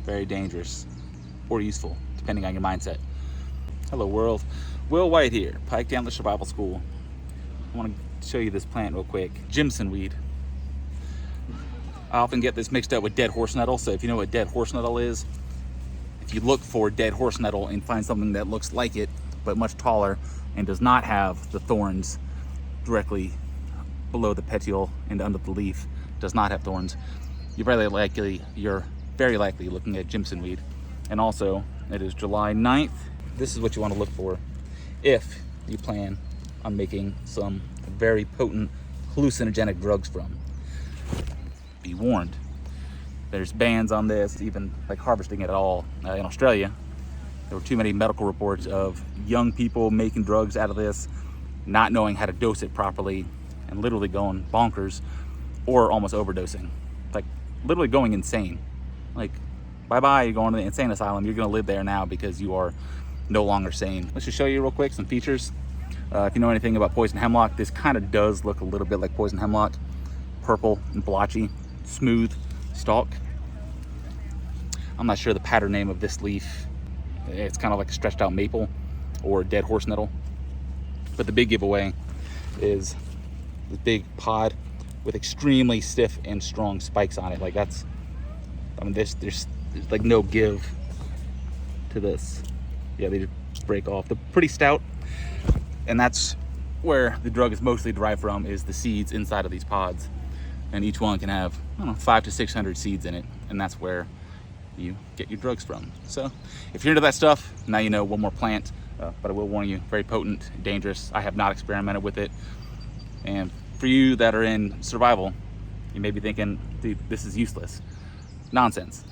very dangerous or useful, depending on your mindset. Hello world, Will White here, Pike Antler Survival School. I want to show you this plant real quick, Jimson weed. I often get this mixed up with dead horse nettle, so if you know what dead horse nettle is, if you look for dead horse nettle and find something that looks like it, but much taller and does not have the thorns directly below the petiole and under the leaf, does not have thorns, you're very likely looking at Jimson weed. And also, it is July 9th. This is what you want to look for if you plan on making some very potent hallucinogenic drugs from. Be warned, there's bans on this, even like harvesting it at all. In Australia, there were too many medical reports of young people making drugs out of this, not knowing how to dose it properly, and literally going bonkers or almost overdosing. Like literally going insane. Like, bye-bye, you're going to the insane asylum. You're gonna live there now because you are no longer sane. Let's just show you real quick some features. If you know anything about poison hemlock, this kind of does look a little bit like poison hemlock. Purple and blotchy, smooth stalk. I'm not sure the pattern name of this leaf. It's kind of like a stretched out maple or dead horse nettle. But the big giveaway is this big pod with extremely stiff and strong spikes on it. Like that's, I mean, there's like no give to this. Yeah, they just break off. They're pretty stout, and that's where the drug is mostly derived from, is the seeds inside of these pods. And each one can have, I don't know, 500 to 600 seeds in it, and that's where you get your drugs from. So if you're into that stuff, now you know one more plant, but I will warn you, very potent, dangerous. I have not experimented with it. And for you that are in survival, you may be thinking, dude, this is useless. Nonsense.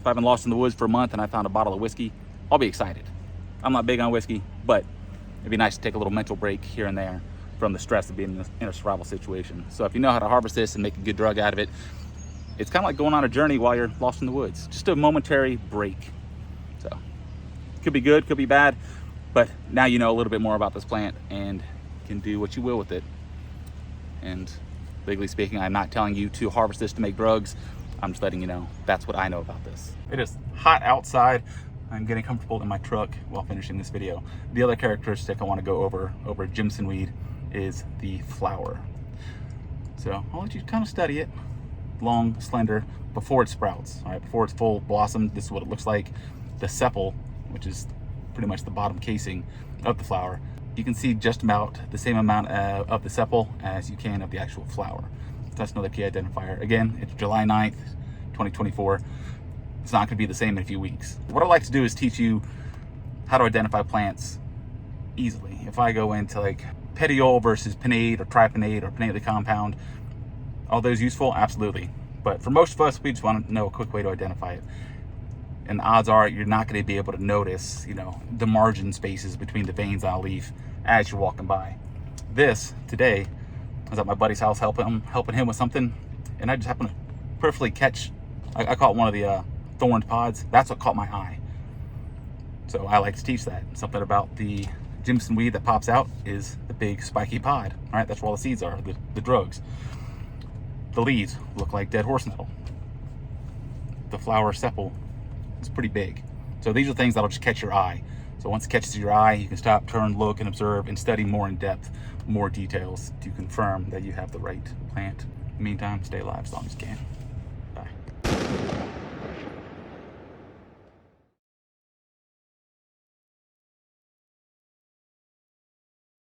If I've been lost in the woods for a month and I found a bottle of whiskey, I'll be excited. I'm not big on whiskey, but it'd be nice to take a little mental break here and there from the stress of being in a survival situation. So if you know how to harvest this and make a good drug out of it, it's kind of like going on a journey while you're lost in the woods. Just a momentary break. So could be good, could be bad, but now you know a little bit more about this plant and can do what you will with it. And legally speaking, I'm not telling you to harvest this to make drugs. I'm just letting you know that's what I know about this. It is hot outside. I'm getting comfortable in my truck while finishing this video. The other characteristic I want to go over Jimson weed is the flower. So I'll let you kind of study it. Long, slender, before it sprouts. All right, before it's full blossom, this is what it looks like. The sepal, which is pretty much the bottom casing of the flower, you can see just about the same amount of the sepal as you can of the actual flower. So that's another key identifier. Again, it's July 9th, 2024. It's not gonna be the same in a few weeks. What I like to do is teach you how to identify plants easily. If I go into like petiole versus pinnate or tripinnate or pinnately compound, are those useful? Absolutely. But for most of us, we just want to know a quick way to identify it. And the odds are you're not going to be able to notice, you know, the margin spaces between the veins on a leaf as you're walking by. This today, I was at my buddy's house helping him with something, and I just happened to perfectly catch. I caught one of the thorned pods. That's what caught my eye. So I like to teach that. Something about the Jimson weed that pops out is the big spiky pod. All right, that's where all the seeds are, the drugs. The leaves look like dead horse nettle. The flower sepal is pretty big. So these are things that'll just catch your eye. So once it catches your eye, you can stop, turn, look, and observe and study more in depth, more details to confirm that you have the right plant. In the meantime, stay alive as long as you can.